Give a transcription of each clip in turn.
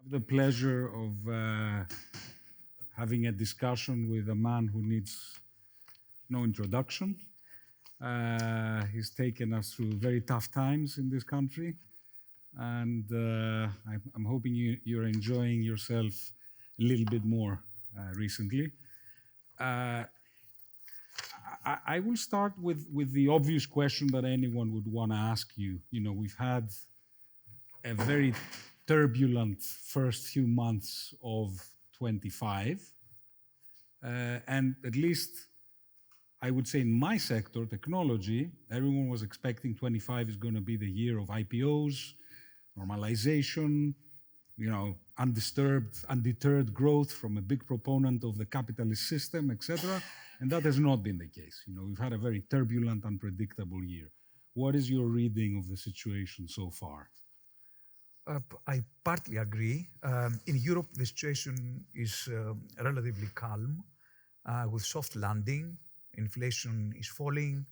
the pleasure of having a discussion with a man who needs no introduction. He's taken us through very tough times in this country, and I'm hoping you're enjoying yourself a little bit more recently. I will start with the obvious question that anyone would want to ask you. You know, we've had a very turbulent first few months of 25. And at least I would say in my sector, technology, everyone was expecting 25 is going to be the year of IPOs, normalization, you know, undisturbed, undeterred growth from a big proponent of the capitalist system, etc. And that has not been the case. You know, we've had a very turbulent, unpredictable year. What is your reading of the situation so far? I partly agree. In Europe, the situation is relatively calm, with soft landing. Inflation is falling.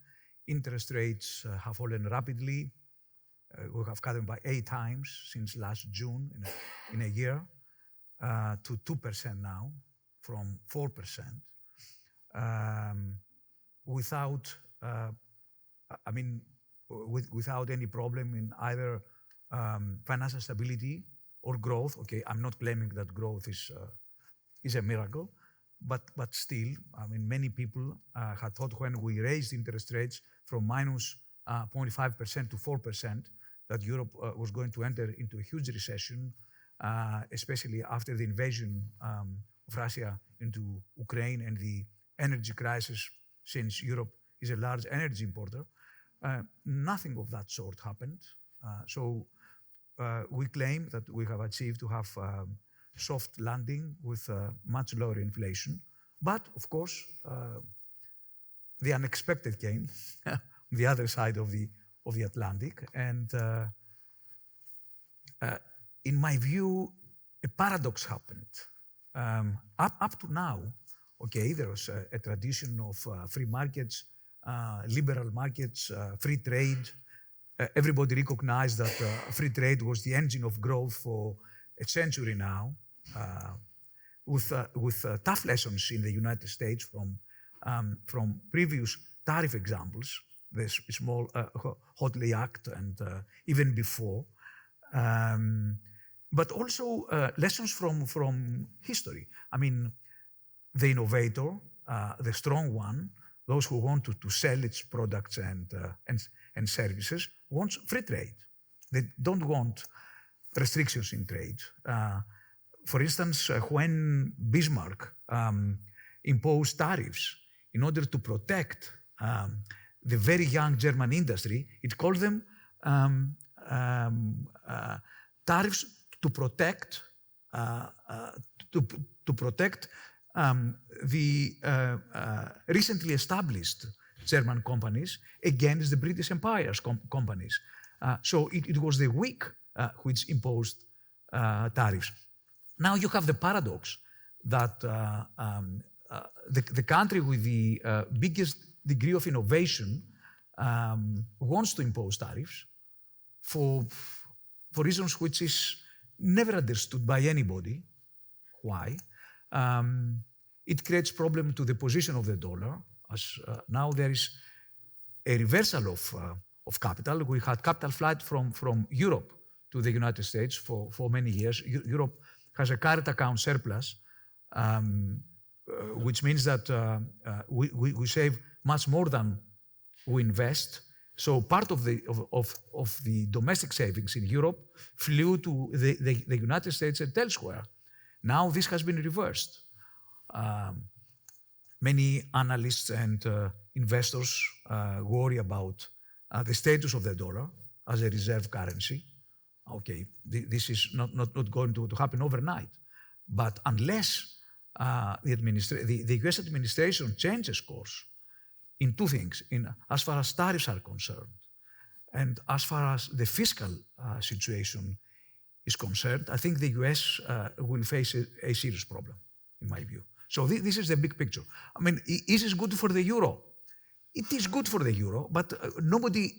Interest rates have fallen rapidly. We have cut them by 8 times since last June in a year, to 2% now from 4%. Without any problem in either financial stability or growth. Okay, I'm not claiming that growth is a miracle, but still, I mean, many people had thought when we raised interest rates from minus 0.5% to 4% that Europe was going to enter into a huge recession, especially after the invasion of Russia into Ukraine and the energy crisis, since Europe is a large energy importer. Nothing of that sort happened. So we claim that we have achieved to have soft landing with much lower inflation. But of course, the unexpected came on the other side of the Atlantic. And in my view, a paradox happened. Up to now, okay, there was a tradition of free markets, liberal markets, free trade. Everybody recognized that free trade was the engine of growth for a century now, with tough lessons in the United States from previous tariff examples, the small Hotley Act and even before, but also lessons from history. I mean, the innovator, the strong one, those who want to sell its products and services, wants free trade. They don't want restrictions in trade. For instance, when Bismarck imposed tariffs in order to protect the very young German industry, it called them tariffs to protect the recently established German companies against the British Empire's companies. So it was the weak which imposed tariffs. Now you have the paradox that the country with the biggest degree of innovation wants to impose tariffs for reasons which is never understood by anybody. Why? It creates problem to the position of the dollar, as now there is a reversal of capital. We had capital flight from Europe to the United States for many years. Europe has a current account surplus, which means that we save much more than we invest. So part of the domestic savings in Europe flew to the United States and elsewhere. Now this has been reversed. Many analysts and investors worry about the status of the dollar as a reserve currency. Okay, this is not going to happen overnight. But unless the US administration changes course in 2 things, as far as tariffs are concerned, and as far as the fiscal situation is concerned, I think the US will face a serious problem, in my view. So this is the big picture. I mean, is this good for the euro? It is good for the euro, but nobody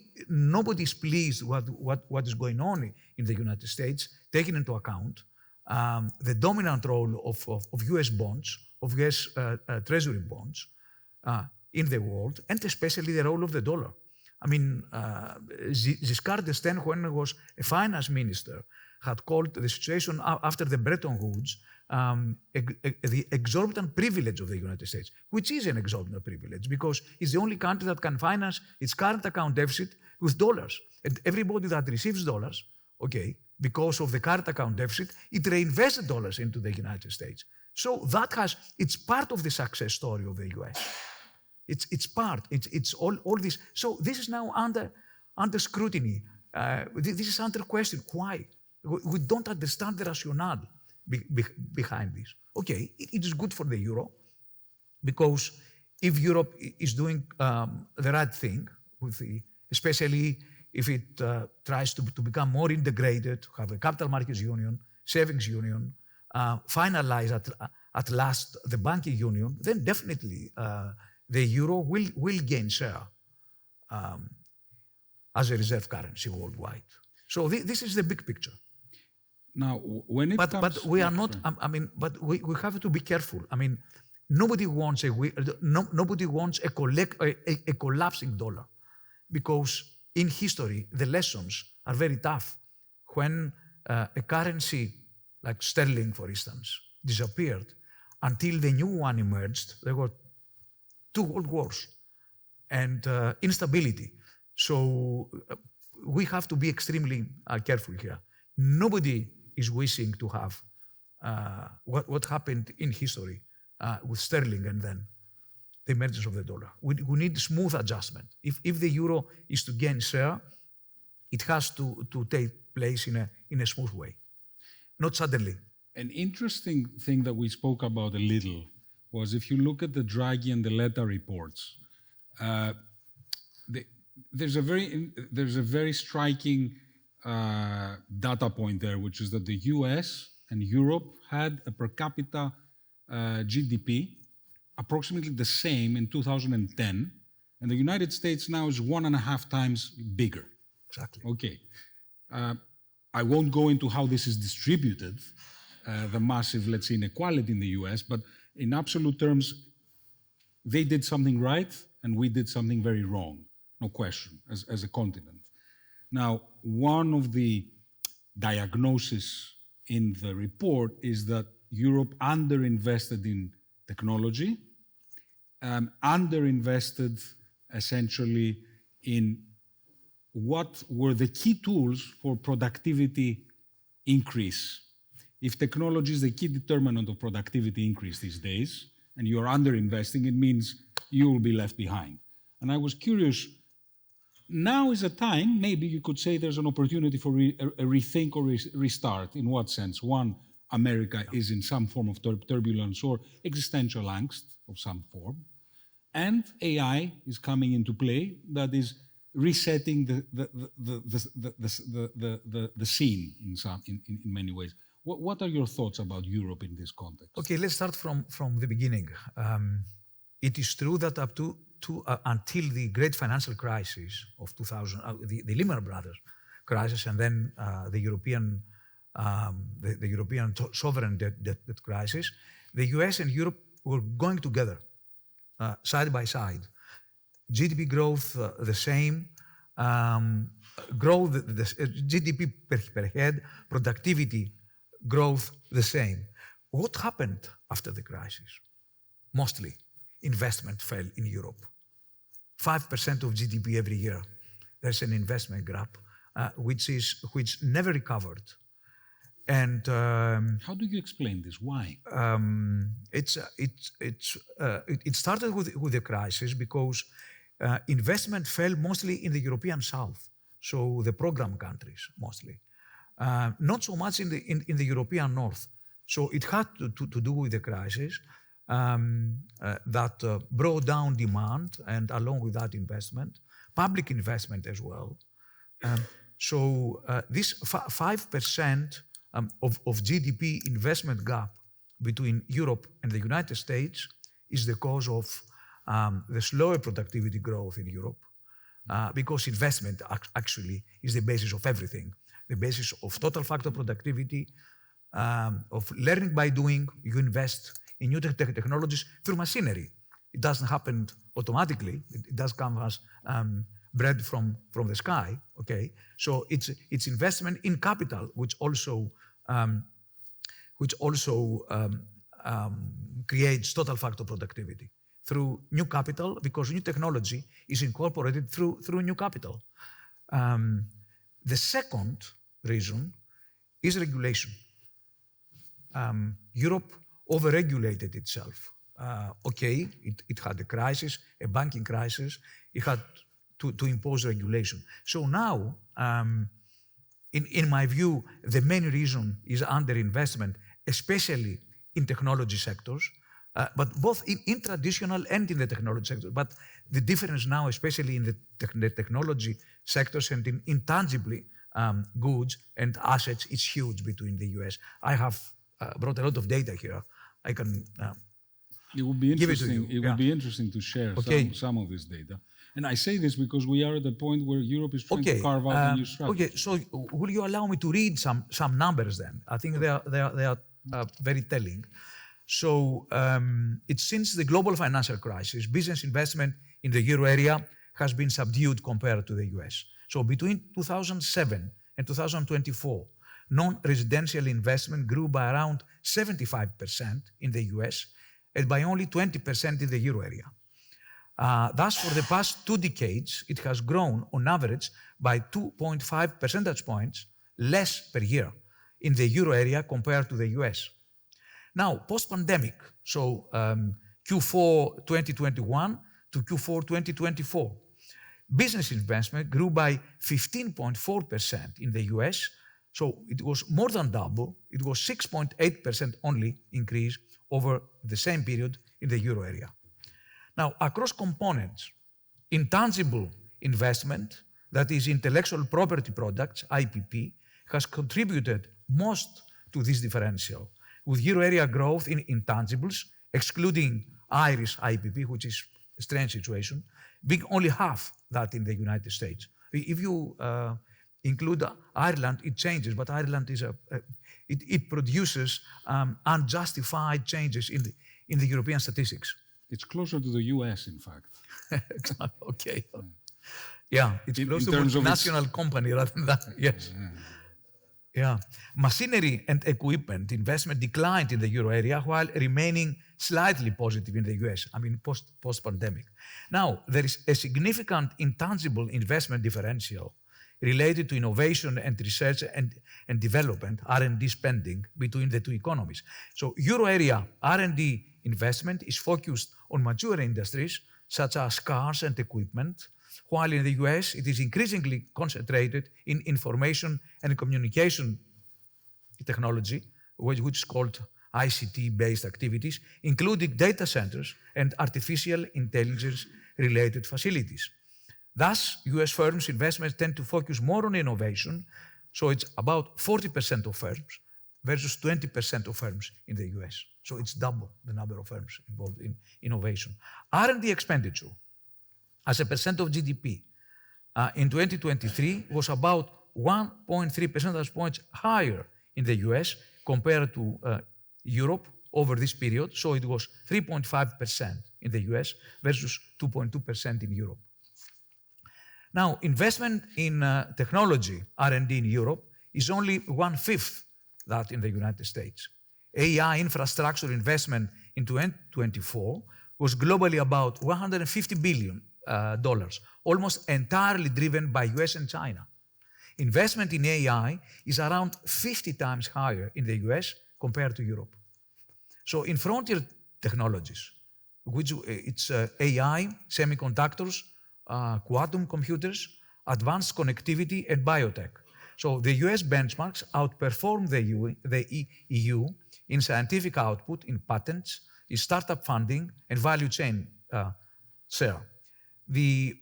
is pleased what is going on in the United States, taking into account the dominant role of US bonds, of US Treasury bonds in the world, and especially the role of the dollar. I mean, Giscard d'Estaing, when he was a finance minister, had called the situation after the Bretton Woods the exorbitant privilege of the United States, which is an exorbitant privilege because it's the only country that can finance its current account deficit with dollars. And everybody that receives dollars, okay, because of the current account deficit, it reinvests dollars into the United States. So it's part of the success story of the US. It's part, it's all this. So this is now under scrutiny. This is under question. Why? We don't understand the rationale behind this. Okay, it is good for the euro because if Europe is doing the right thing, especially if it tries to become more integrated, have a capital markets union, savings union, finalize at last the banking union, then definitely the euro will gain share as a reserve currency worldwide. So this is the big picture. Now, when it comes... But we are not, I mean, but we have to be careful. I mean, nobody wants a collapsing dollar because in history, the lessons are very tough. When a currency like sterling, for instance, disappeared, until the new one emerged, there were 2 world wars and instability. So we have to be extremely careful here. Nobody is wishing to have what happened in history with sterling and then the emergence of the dollar. We need smooth adjustment. If the euro is to gain share, it has to take place in a smooth way, not suddenly. An interesting thing that we spoke about a little was if you look at the Draghi and the Letta reports, there's a very striking data point there, which is that the US and Europe had a per capita GDP approximately the same in 2010, and the United States now is 1.5 times bigger. Exactly. Okay. I won't go into how this is distributed, the massive, let's say, inequality in the US, but in absolute terms, they did something right and we did something very wrong, no question, as a continent. Now, one of the diagnoses in the report is that Europe underinvested in technology, underinvested essentially in what were the key tools for productivity increase. If technology is the key determinant of productivity increase these days, and you're underinvesting, it means you will be left behind. And I was curious, now is a time, maybe you could say there's an opportunity for a rethink or restart. In what sense? One, America is in some form of turbulence or existential angst of some form. And AI is coming into play that is resetting the scene in many ways. What are your thoughts about Europe in this context? Okay, let's start from the beginning. It is true that up to until the great financial crisis of 2000, the Lehman Brothers crisis, and then the European sovereign debt crisis, the US and Europe were going together, side by side. GDP growth the same, GDP per head, productivity growth the same. What happened after the crisis? Mostly, investment fell in Europe. 5% of GDP every year. There's an investment gap, which never recovered. And how do you explain this? Why? It started with the crisis because investment fell mostly in the European South, so the program countries mostly, not so much in the European North. So it had to do with the crisis that brought down demand, and along with that investment, public investment as well. So this 5% of GDP investment gap between Europe and the United States is the cause of the slower productivity growth in Europe, because investment actually is the basis of everything, the basis of total factor productivity, of learning by doing. You invest in new technologies through machinery. It doesn't happen automatically. It does come as bread from the sky. Okay, so it's investment in capital, which also creates total factor productivity through new capital, because new technology is incorporated through new capital. The second reason is regulation. Europe overregulated itself. It had a crisis, a banking crisis. It had to impose regulation. So now, in my view, the main reason is underinvestment, especially in technology sectors, but both in traditional and in the technology sector. But the difference now, especially in the technology sectors and in intangibly goods and assets, is huge between the US. I have brought a lot of data here. I can it would be give it to interesting. you. It would be interesting to share some of this data. And I say this because we are at the point where Europe is trying to carve out a new strategy. Okay, so will you allow me to read some numbers then? I think they are very telling. So it's since the global financial crisis, business investment in the euro area has been subdued compared to the US. So between 2007 and 2024, non-residential investment grew by around 75% in the US and by only 20% in the euro area. Thus, for the past 2 decades, it has grown on average by 2.5 percentage points less per year in the euro area compared to the US. Now, post-pandemic, so Q4 2021 to Q4 2024, business investment grew by 15.4% in the US, so it was more than double. It was 6.8% only increase over the same period in the euro area. Now, across components, intangible investment, that is intellectual property products, IPP, has contributed most to this differential, with euro area growth in intangibles, excluding Irish IPP, which is a strange situation, being only half that in the United States. If you include Ireland, it changes, but Ireland is it produces unjustified changes in the European statistics. It's closer to the US, in fact. Okay. Yeah, it's closer to a national company rather than that. Yes. Yeah. Machinery and equipment investment declined in the euro area while remaining slightly positive in the US, post-pandemic. Now, there is a significant intangible investment differential related to innovation and research and development, R&D spending, between the two economies. So euro area R&D investment is focused on mature industries such as cars and equipment, while in the US it is increasingly concentrated in information and communication technology, which is called ICT-based activities, including data centers and artificial intelligence-related facilities. Thus, US firms' investments tend to focus more on innovation, so it's about 40% of firms versus 20% of firms in the US. So it's double the number of firms involved in innovation. R&D expenditure as a percent of GDP in 2023 was about 1.3 percentage points higher in the US compared to Europe over this period. So it was 3.5% in the US versus 2.2% in Europe. Now, investment in technology, R&D in Europe, is only 1/5 that in the United States. AI infrastructure investment in 2024 was globally about $150 billion, almost entirely driven by US and China. Investment in AI is around 50 times higher in the US compared to Europe. So in frontier technologies, which it's AI, semiconductors, quantum computers, advanced connectivity, and biotech. So the US benchmarks outperform the EU in scientific output, in patents, in startup funding, and value chain share. The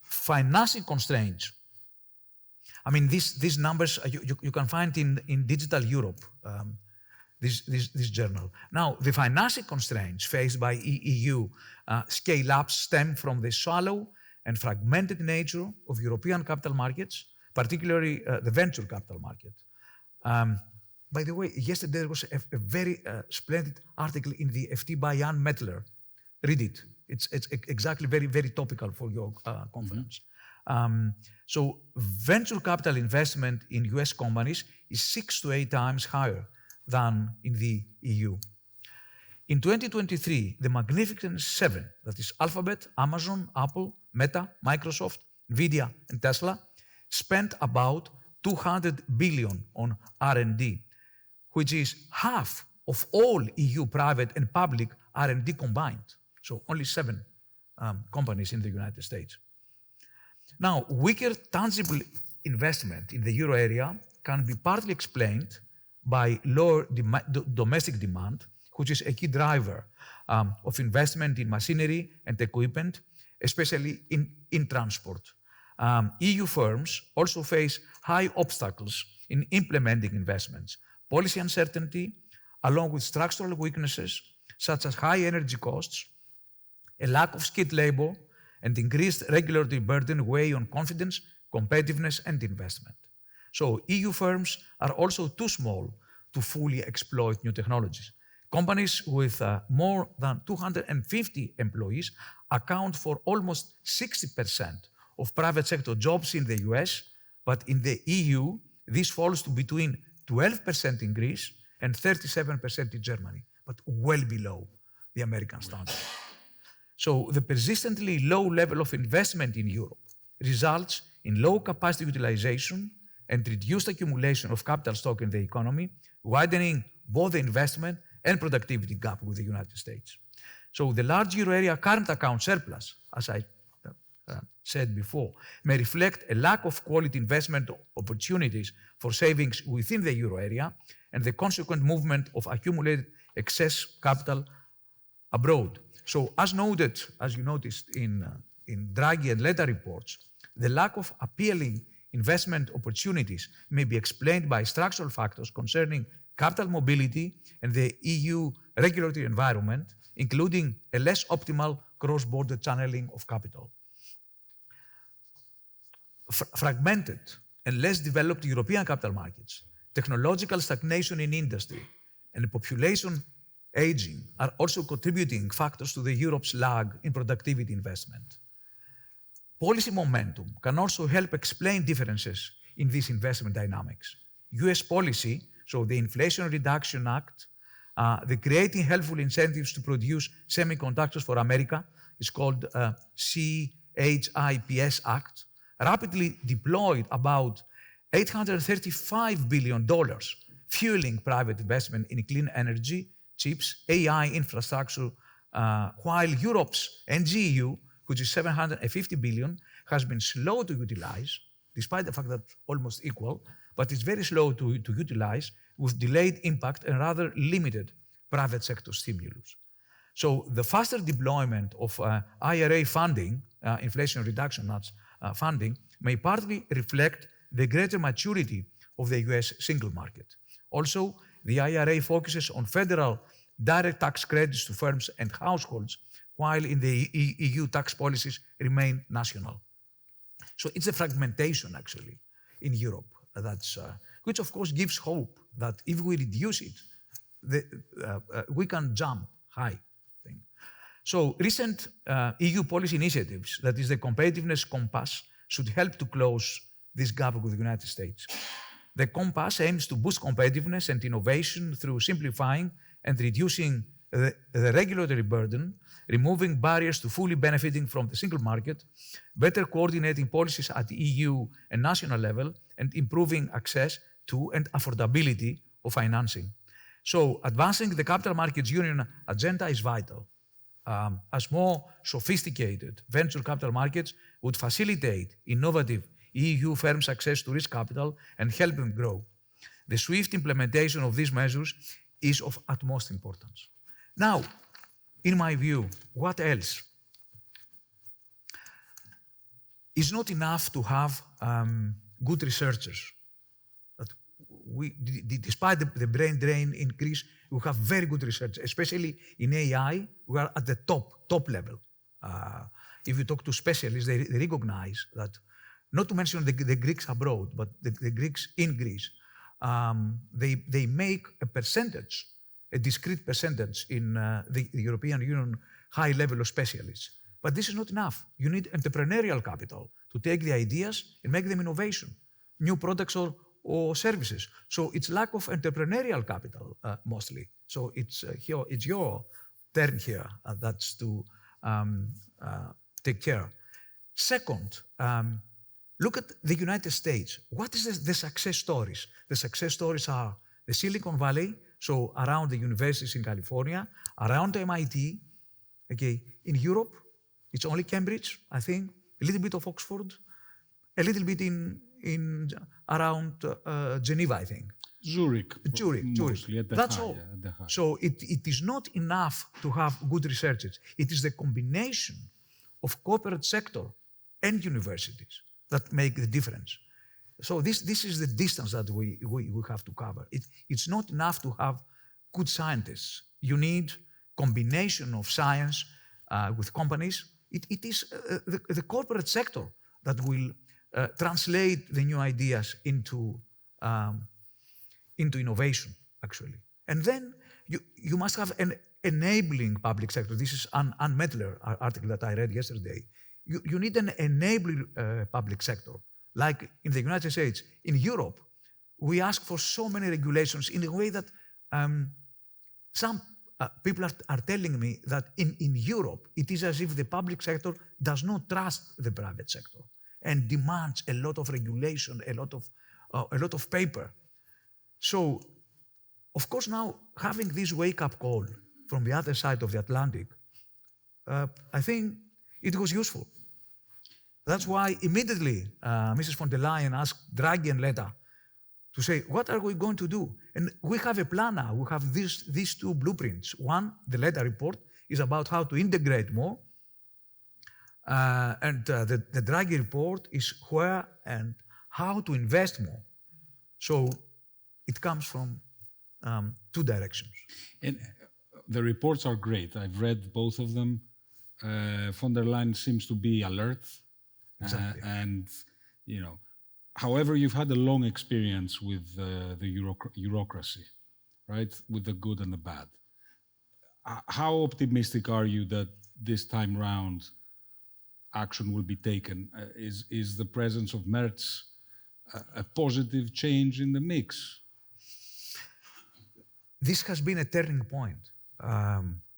financing constraints, these numbers you can find in Digital Europe, this journal. Now, the financing constraints faced by EU scale-ups stem from the shallow and fragmented nature of European capital markets, particularly the venture capital market. By the way, yesterday there was a very splendid article in the FT by Jan Mettler. Read it. It's exactly very, very topical for your conference. So venture capital investment in US companies is 6 to 8 times higher than in the EU. In 2023, the Magnificent Seven, that is Alphabet, Amazon, Apple, Meta, Microsoft, Nvidia, and Tesla, spent about 200 billion on R&D, which is half of all EU private and public R&D combined. So only 7 companies in the United States. Now, weaker tangible investment in the euro area can be partly explained by lower domestic demand, which is a key driver of investment in machinery and equipment, especially in transport. EU firms also face high obstacles in implementing investments. Policy uncertainty, along with structural weaknesses such as high energy costs, a lack of skilled labor, and increased regulatory burden weigh on confidence, competitiveness, and investment. So EU firms are also too small to fully exploit new technologies. Companies with more than 250 employees account for almost 60% of private sector jobs in the US, but in the EU, this falls to between 12% in Greece and 37% in Germany, but well below the American standard. So the persistently low level of investment in Europe results in low capacity utilization and reduced accumulation of capital stock in the economy, widening both the investment and productivity gap with the United States. So the large euro area current account surplus, as I said before, may reflect a lack of quality investment opportunities for savings within the euro area and the consequent movement of accumulated excess capital abroad. So as noted, as you noticed in Draghi and Letta reports, the lack of appealing investment opportunities may be explained by structural factors concerning capital mobility and the EU regulatory environment, including a less optimal cross-border channeling of capital. Fragmented and less developed European capital markets, technological stagnation in industry, and population aging are also contributing factors to the Europe's lag in productivity investment. Policy momentum can also help explain differences in these investment dynamics. US policy, so the Inflation Reduction Act, the creating helpful incentives to produce semiconductors for America, is called CHIPS Act, rapidly deployed about $835 billion, fueling private investment in clean energy, chips, AI infrastructure, while Europe's NGEU, which is $750 billion, has been slow to utilize, despite the fact that it's almost equal, but it's very slow to utilize with delayed impact and rather limited private sector stimulus. So the faster deployment of IRA funding, Inflation Reduction Act funding, may partly reflect the greater maturity of the US single market. Also, the IRA focuses on federal direct tax credits to firms and households, while in the EU tax policies remain national. So it's a fragmentation, actually, in Europe, which of course gives hope that if we reduce it, we can jump high. So recent EU policy initiatives, that is the competitiveness compass, should help to close this gap with the United States. The compass aims to boost competitiveness and innovation through simplifying and reducing the regulatory burden, removing barriers to fully benefiting from the single market, better coordinating policies at the EU and national level, and improving access to and affordability of financing. So advancing the Capital Markets Union agenda is vital, as more sophisticated venture capital markets would facilitate innovative EU firms' access to risk capital and help them grow. The swift implementation of these measures is of utmost importance. Now, in my view, what else? It's not enough to have good researchers. But despite the brain drain increase, we have very good research, especially in AI. We are at the top level. If you talk to specialists, they recognize that, not to mention the Greeks abroad, but the Greeks in Greece, they make a percentage, a discrete percentage in the European Union high level of specialists. But this is not enough. You need entrepreneurial capital to take the ideas and make them innovation, new products or services. So it's lack of entrepreneurial capital mostly. So it's your turn here. That's to take care. Second, look at the United States. What is the success stories? The success stories are the Silicon Valley, so around the universities in California, around MIT. Okay, in Europe, it's only Cambridge, I think, a little bit of Oxford, a little bit in around Geneva, I think. Zurich. Mostly at the That's high, all. at the high. So it is not enough to have good researchers. It is the combination of corporate sector and universities that make the difference. So this is the distance that we have to cover. It's not enough to have good scientists. You need combination of science with companies. It is the corporate sector that will translate the new ideas into innovation, actually. And then you must have an enabling public sector. This is an Ann Mettler article that I read yesterday. You need an enabling public sector. Like in the United States, in Europe, we ask for so many regulations in a way that some people are telling me that in Europe, it is as if the public sector does not trust the private sector and demands a lot of regulation, a lot of paper. So, of course, now having this wake-up call from the other side of the Atlantic, I think it was useful. That's why immediately Mrs. von der Leyen asked Draghi and Letta to say, what are we going to do? And we have a plan now. We have these two blueprints. One, the Letta report, is about how to integrate more. And the Draghi report is where and how to invest more. So it comes from two directions. And the reports are great. I've read both of them. Von der Leyen seems to be alert. Exactly. And, you know, however, you've had a long experience with the bureaucracy, right? With the good and the bad. How optimistic are you that this time round action will be taken? Is the presence of Merz a positive change in the mix? This has been a turning point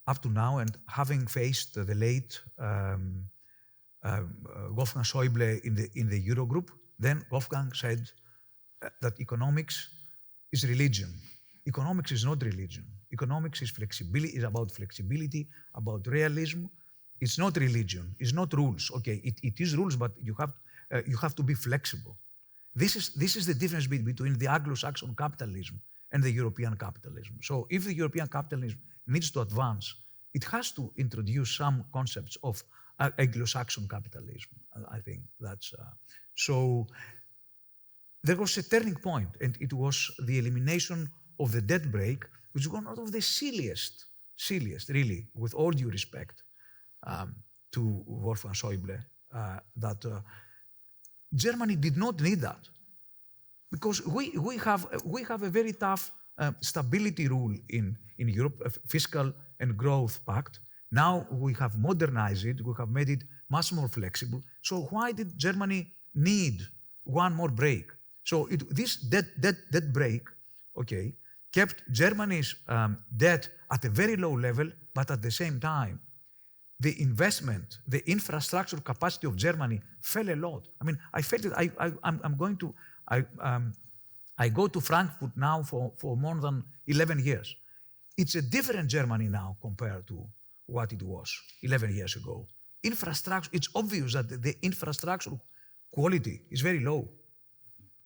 up to now, and having faced the late Wolfgang Schäuble in the Eurogroup, then Wolfgang said that economics is religion. Economics is not religion. Economics is flexibility, is about flexibility, about realism. It's not religion. It's not rules. Okay, it is rules, but you have to be flexible. This is the difference between the Anglo-Saxon capitalism and the European capitalism. So if the European capitalism needs to advance, it has to introduce some concepts of Anglo-Saxon capitalism. I think that's so. There was a turning point, and it was the elimination of the debt brake, which was one of the silliest, really, with all due respect to Wolfgang Schäuble, that Germany did not need that, because we have a very tough stability rule in Europe, a fiscal and growth pact. Now we have modernized it, we have made it much more flexible. So why did Germany need one more break? So this debt break, okay, kept Germany's debt at a very low level, but at the same time, the investment, the infrastructure capacity of Germany fell a lot. I mean, I felt it. I go to Frankfurt now for more than 11 years. It's a different Germany now compared to what it was 11 years ago. Infrastructure, it's obvious that the infrastructure quality is very low.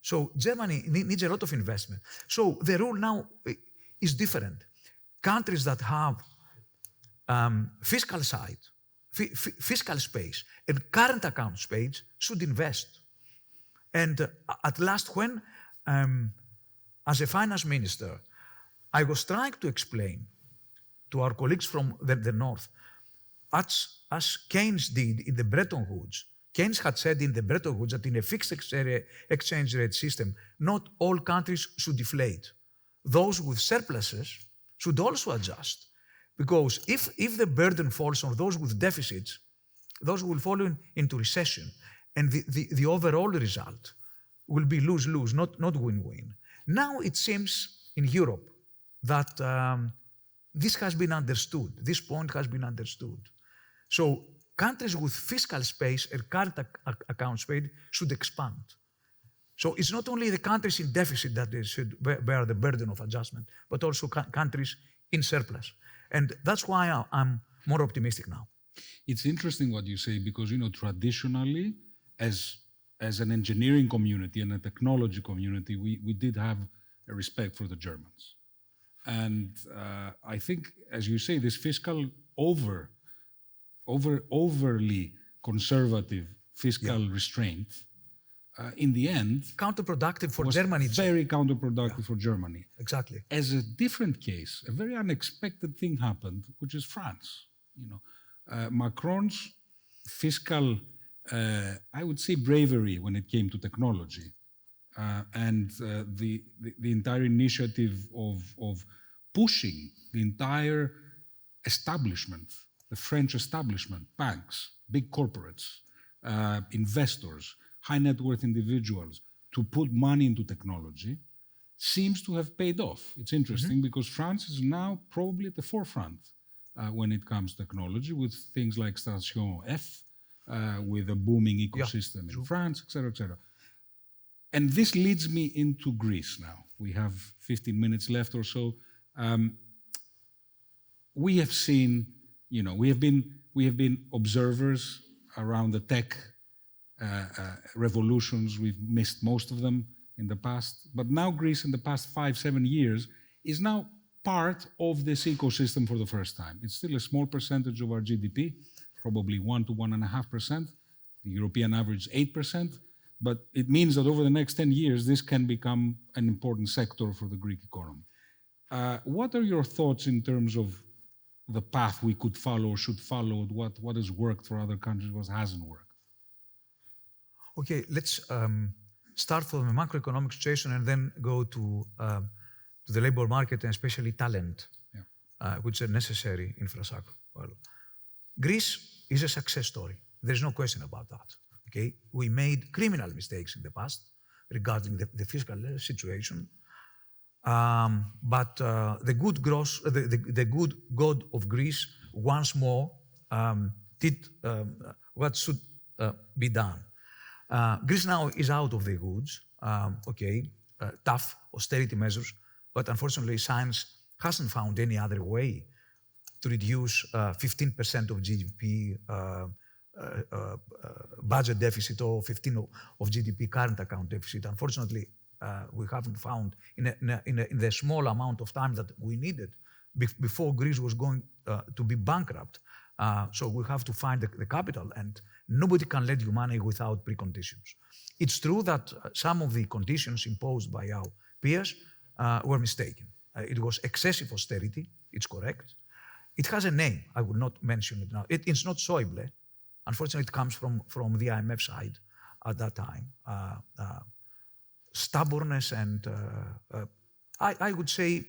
So Germany needs a lot of investment. So the rule now is different. Countries that have fiscal side, fiscal space, and current account space should invest. And at last, when, as a finance minister, I was trying to explain to our colleagues from the North, as Keynes did in the Bretton Woods, Keynes had said in the Bretton Woods that in a fixed exchange rate system, not all countries should deflate. Those with surpluses should also adjust. Because if the burden falls on those with deficits, those will fall into recession. And the overall result will be lose-lose, not win-win. Now it seems in Europe that this has been understood. This point has been understood. So countries with fiscal space and current account space should expand. So it's not only the countries in deficit that they should bear the burden of adjustment, but also countries in surplus. And that's why I'm more optimistic now. It's interesting what you say because, traditionally, as an engineering community and a technology community, we did have a respect for the Germans. And I think, as you say, this fiscal overly conservative fiscal restraint, in the end, counterproductive for was Germany. Very counterproductive for Germany. Exactly. As a different case, a very unexpected thing happened, which is France. Macron's fiscal, I would say, bravery when it came to technology, and the entire initiative of pushing the entire establishment, the French establishment, banks, big corporates, investors, high net worth individuals, to put money into technology, seems to have paid off. It's interesting because France is now probably at the forefront when it comes to technology, with things like Station F, with a booming ecosystem in France, etc., etc. And this leads me into Greece now. We have 15 minutes left or so. We have seen, we have been observers around the tech revolutions. We've missed most of them in the past. But now Greece, in the past 5-7 years, is now part of this ecosystem for the first time. It's still a small percentage of our GDP, probably 1 to 1.5%. The European average is 8%. But it means that over the next 10 years, this can become an important sector for the Greek economy. What are your thoughts in terms of the path we could follow or should follow? What has worked for other countries, what hasn't worked? Okay, let's start from the macroeconomic situation and then go to the labor market and especially talent, which is a necessary infrastructure. Well, Greece is a success story. There's no question about that. Okay, we made criminal mistakes in the past regarding the fiscal situation, but the good God of Greece once more did what should be done. Greece now is out of the woods. Tough austerity measures, but unfortunately, science hasn't found any other way to reduce 15% of GDP. Budget deficit or 15 of GDP current account deficit. Unfortunately, we haven't found in the small amount of time that we needed before Greece was going to be bankrupt. So we have to find the capital, and nobody can lend you money without preconditions. It's true that some of the conditions imposed by our peers were mistaken. It was excessive austerity, it's correct. It has a name, I will not mention it now. It's not Schäuble. Unfortunately, it comes from the IMF side at that time. Stubbornness and I would say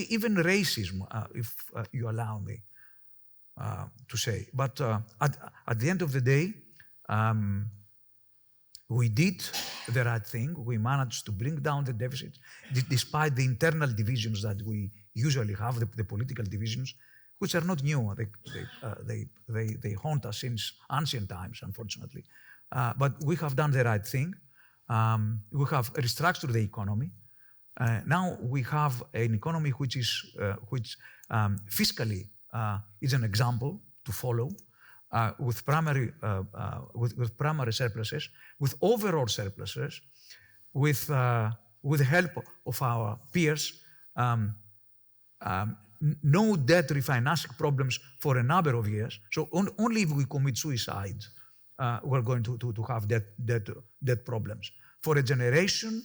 even racism, if you allow me to say. But at the end of the day, we did the right thing. We managed to bring down the deficit, despite the internal divisions that we usually have, the political divisions, which are not new. They haunt us since ancient times, unfortunately. But we have done the right thing. We have restructured the economy. Now we have an economy which fiscally is an example to follow, with primary surpluses, with overall surpluses, with the help of our peers. No debt refinancing problems for a number of years. So only if we commit suicide, we're going to have debt problems. For a generation,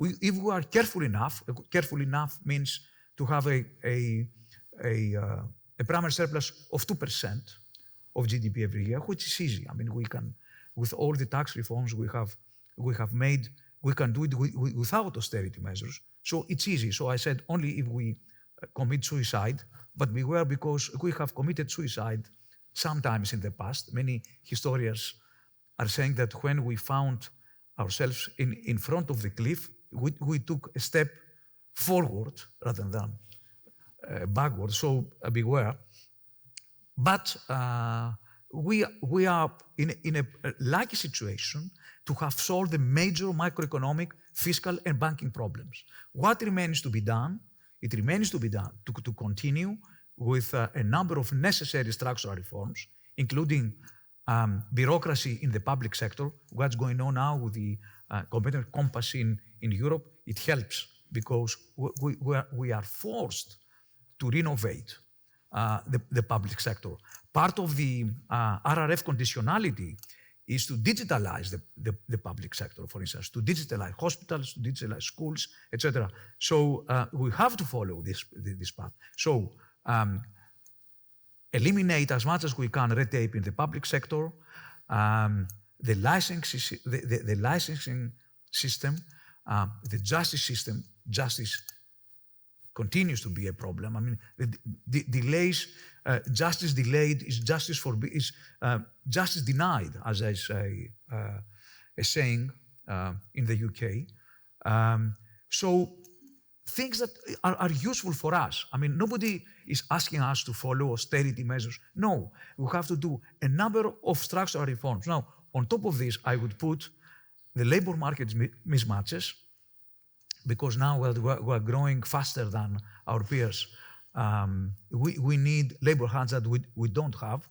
if we are careful enough means to have a primary surplus of 2% of GDP every year, which is easy. I mean, we can, with all the tax reforms we have made, we can do it without austerity measures. So it's easy. So I said only if we commit suicide, but beware, because we have committed suicide sometimes in the past. Many historians are saying that when we found ourselves in front of the cliff, we took a step forward rather than backward. So beware. But we are in a lucky situation to have solved the major macroeconomic, fiscal, and banking problems. What remains to be done? It remains to be done to continue with a number of necessary structural reforms, including bureaucracy in the public sector. What's going on now with the competitive compass in Europe, it helps because we are forced to renovate the public sector. Part of the RRF conditionality is to digitalize the public sector, for instance, to digitalize hospitals, to digitalize schools, etc. So we have to follow this path. So eliminate as much as we can red tape in the public sector, the licensing system, the justice system. Justice continues to be a problem. I mean, the delays, justice delayed is justice justice denied, as I say, a saying in the UK. So things that are useful for us. I mean, nobody is asking us to follow austerity measures. No, we have to do a number of structural reforms. Now, on top of this, I would put the labor market mismatches, because now we're growing faster than our peers. We need labor hands that we don't have.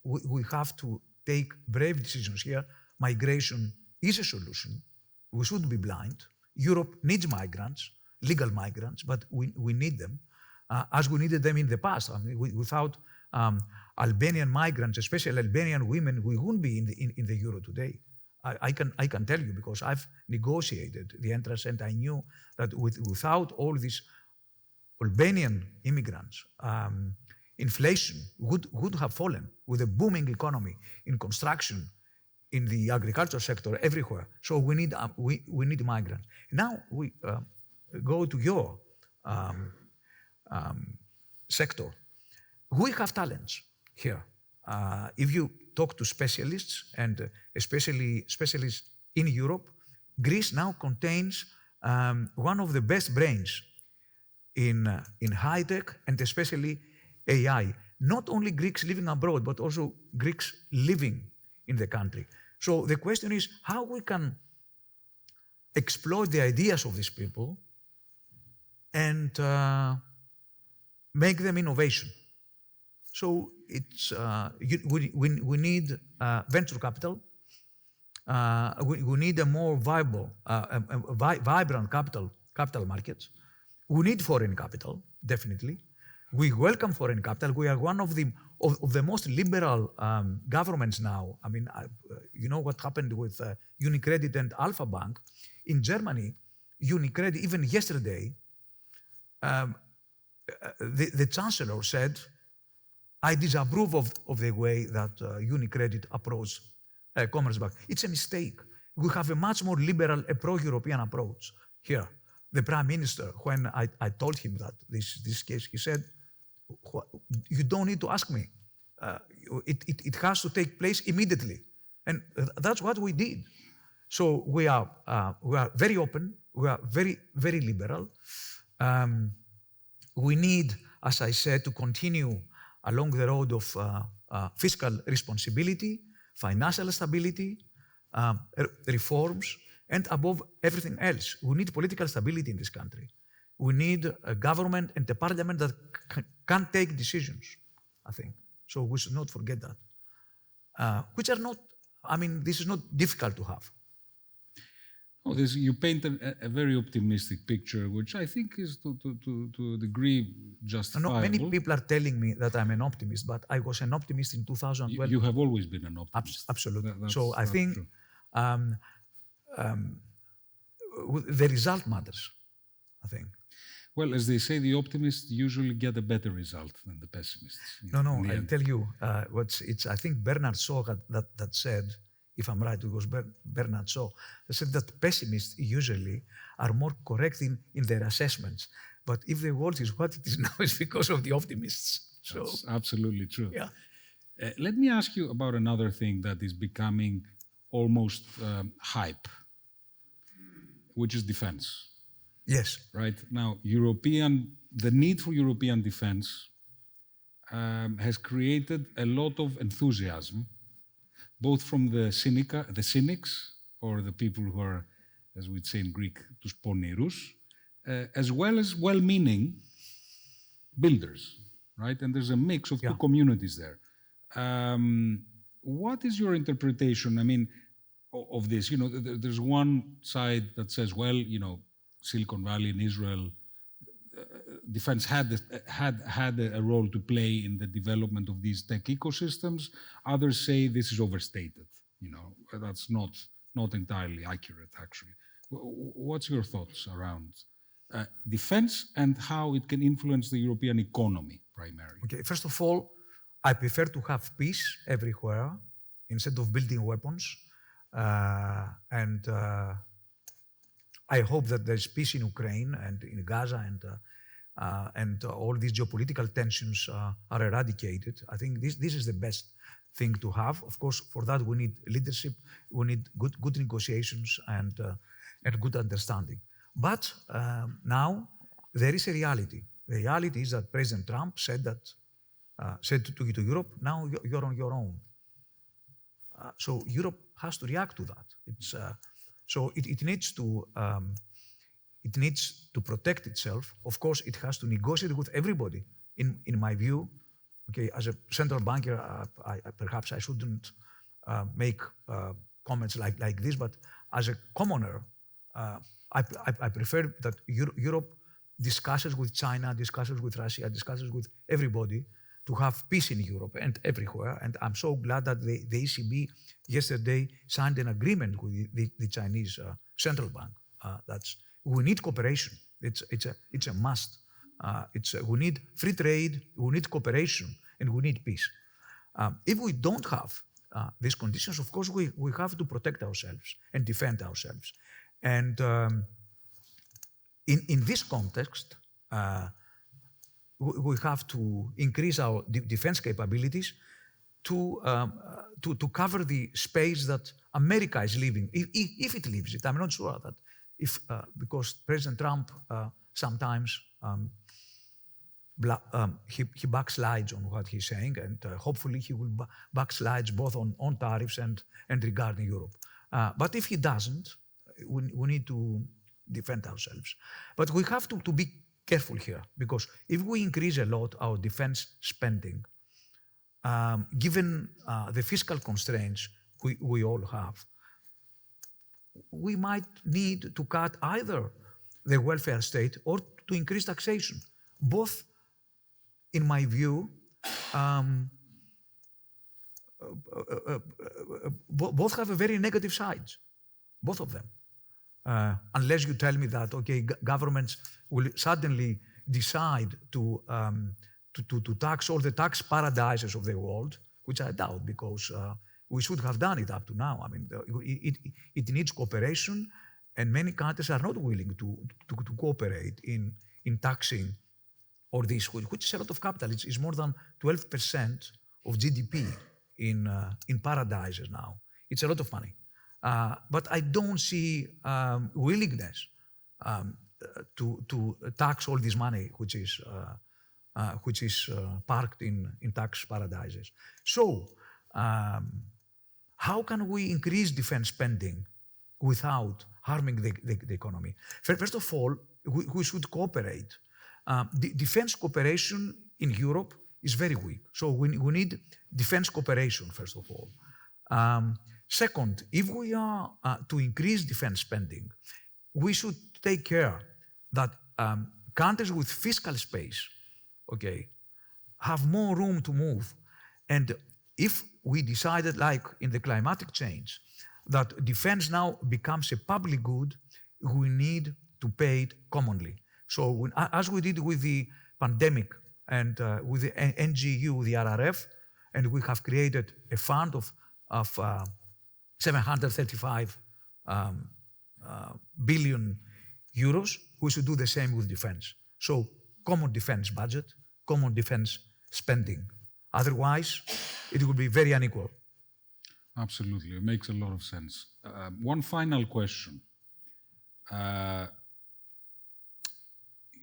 We have to take brave decisions here. Migration is a solution. We shouldn't be blind. Europe needs migrants, legal migrants, but we need them, as we needed them in the past. I mean, without Albanian migrants, especially Albanian women, we wouldn't be in the Euro today. I can tell you, because I've negotiated the entrance, and I knew that without all these Albanian immigrants, inflation would have fallen, with a booming economy in construction, in the agriculture sector, everywhere. So we need migrants. Now we go to your sector. We have talents here. If you talk to specialists, and especially specialists in Europe, Greece now contains one of the best brains in high tech, and especially AI. Not only Greeks living abroad, but also Greeks living in the country. So the question is how we can exploit the ideas of these people and make them innovation. So it's we need venture capital. We need a more vibrant capital markets. We need foreign capital, definitely. We welcome foreign capital. We are one of the most liberal governments now. I mean, you know what happened with UniCredit and Alpha Bank in Germany. UniCredit, even yesterday, the chancellor said, I disapprove of the way that UniCredit approached Commerzbank. It's a mistake. We have a much more liberal, a pro-European approach here. The Prime Minister, when I told him that this case, he said, you don't need to ask me. It has to take place immediately. And that's what we did. So we are very open. We are very, very liberal. We need, as I said, to continue along the road of fiscal responsibility, financial stability, reforms, and above everything else, we need political stability in this country. We need a government and a parliament that can take decisions, I think. So we should not forget that. Which are not, I mean, this is not difficult to have. Oh, you paint a very optimistic picture, which I think is to a degree justifiable. No, many people are telling me that I'm an optimist, but I was an optimist in 2012. You have always been an optimist. Absolutely. So I think the result matters, I think. Well, as they say, the optimists usually get a better result than the pessimists. No, in the I'll end. tell you I think Bernard Shaw that said, if I'm right, it was Bernard Shaw, that said that pessimists usually are more correct in their assessments. But if the world is what it is now, it's because of the optimists. So, That's absolutely true. yeah. Let me ask you about another thing that is becoming almost hype, which is defense. Yes. Right now, the need for European defense has created a lot of enthusiasm, both from the cynics, or the people who are, as we'd say in Greek, τους πονηρούς, as well as well-meaning builders, right? And there's a mix of two communities there. What is your interpretation, of this? There's one side that says, well, Silicon Valley and Israel, defense had a role to play in the development of these tech ecosystems. Others say this is overstated. That's not entirely accurate, actually. What's your thoughts around defense and how it can influence the European economy primarily? Okay, first of all, I prefer to have peace everywhere instead of building weapons. I hope that there's peace in Ukraine and in Gaza and all these geopolitical tensions are eradicated. I think this is the best thing to have. Of course, for that we need leadership, we need good negotiations and good understanding. But now there is a reality. The reality is that President Trump said to Europe, now you're on your own. So Europe has to react to that. So it needs to protect itself. Of course, it has to negotiate with everybody. In my view, okay, as a central banker, perhaps I shouldn't make comments like this, but as a commoner, I prefer that Europe discusses with China, discusses with Russia, discusses with everybody to have peace in Europe and everywhere. And I'm so glad that the ECB yesterday signed an agreement with the Chinese central bank. We need cooperation. It's a must. We need free trade, we need cooperation, and we need peace. If we don't have these conditions, of course, we have to protect ourselves and defend ourselves. And in this context, we have to increase our defense capabilities to cover the space that America is leaving, if it leaves it. I'm not sure that because President Trump sometimes he backslides on what he's saying, and hopefully he will backslides both on tariffs and regarding Europe. But if he doesn't, we need to defend ourselves. But we have to be careful here, because if we increase a lot our defense spending, given the fiscal constraints we all have, we might need to cut either the welfare state or to increase taxation. Both, in my view, both have a very negative sides, both of them. Unless you tell me that, okay, governments will suddenly decide to tax all the tax paradises of the world, which I doubt, because we should have done it up to now. I mean, it needs cooperation, and many countries are not willing to cooperate in taxing all this, which is a lot of capital. It's more than 12% of GDP in paradises now. It's a lot of money. But I don't see willingness to tax all this money, which is parked in tax paradises. So, how can we increase defense spending without harming the economy? First of all, we should cooperate. Defense cooperation in Europe is very weak. So we need defense cooperation, first of all. Second, if we are to increase defense spending, we should take care that countries with fiscal space, okay, have more room to move. And if we decided, like in the climatic change, that defense now becomes a public good, we need to pay it commonly. So as we did with the pandemic and with the NGU, the RRF, and we have created a fund of 735 billion euros, we should do the same with defense. So common defense budget, common defense spending. Otherwise, it will be very unequal. Absolutely. It makes a lot of sense. One final question.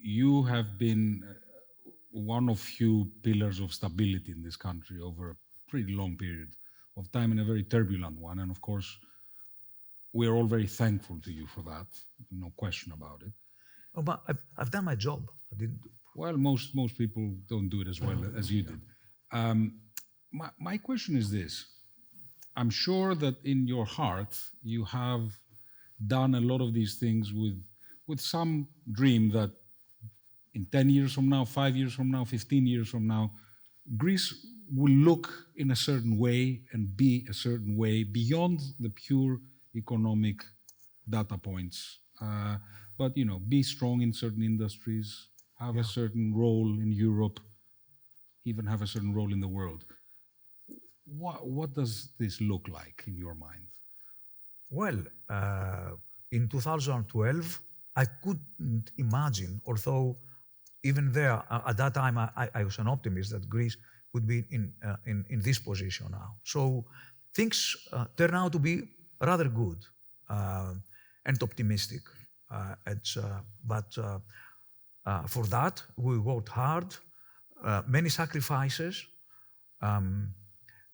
You have been one of few pillars of stability in this country over a pretty long period of time and a very turbulent one. And of course, we're all very thankful to you for that. No question about it. Oh, but I've done my job. I didn't. Well, most people don't do it as well as you did. My question is this. I'm sure that in your heart, you have done a lot of these things with some dream that in 10 years from now, 5 years from now, 15 years from now, Greece will look in a certain way and be a certain way beyond the pure economic data points. But, be strong in certain industries, have a certain role in Europe, even have a certain role in the world. What does this look like in your mind? Well, in 2012, I couldn't imagine, although even there, at that time, I was an optimist that Greece would be in this position now. So things turn out to be rather good and optimistic. But for that, we worked hard, many sacrifices.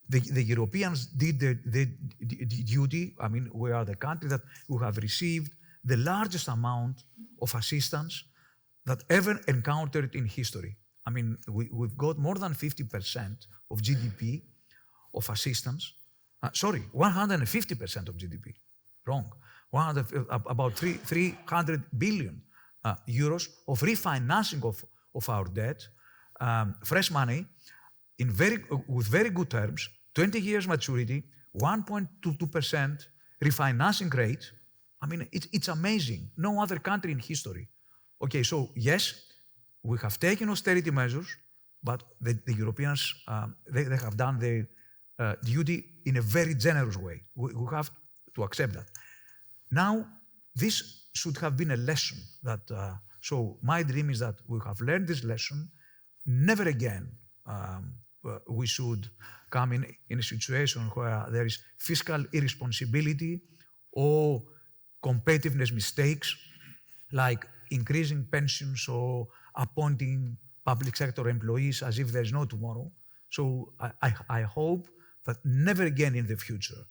The Europeans did the duty. I mean, we are the country that we have received the largest amount of assistance that ever encountered in history. I mean, we've got more than 50% of GDP of assistance. 150% of GDP. Wrong. About 300 billion euros of refinancing of our debt, fresh money, with very good terms, 20 years maturity, 1.22% refinancing rate. I mean, it's amazing. No other country in history. Okay, so yes, we have taken austerity measures, but the Europeans, they have done their duty in a very generous way. We have to accept that. Now, this should have been a lesson that, so my dream is that we have learned this lesson. Never again we should come in a situation where there is fiscal irresponsibility or competitiveness mistakes like increasing pensions or appointing public sector employees as if there's no tomorrow. So I hope that never again in the future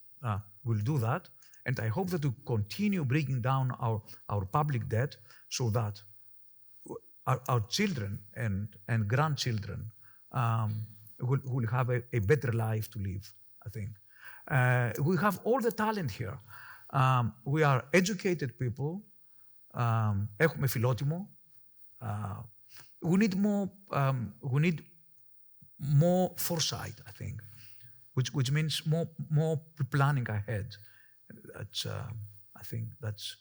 we'll do that. And I hope that we continue bringing down our public debt so that our children and grandchildren will have a better life to live, I think. We have all the talent here. We are educated people. Έχουμε φιλότιμο. We need more foresight, I think, which means more planning ahead. I think that's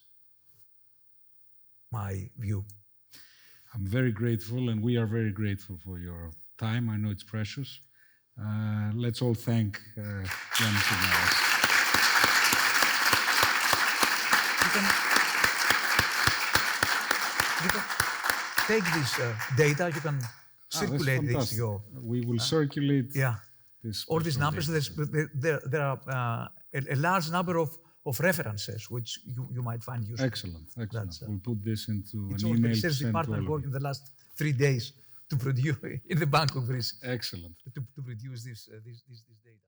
my view. I'm very grateful, and we are very grateful for your time. I know it's precious. Let's all thank Yannis Stournaras. You can take this data, you can circulate this. We will circulate this. All these numbers, there are a large number of references which you might find useful. Excellent. We'll put this into an it's email. All the research department worked in the last 3 days to produce in the Bank of Greece. Excellent. To produce this data.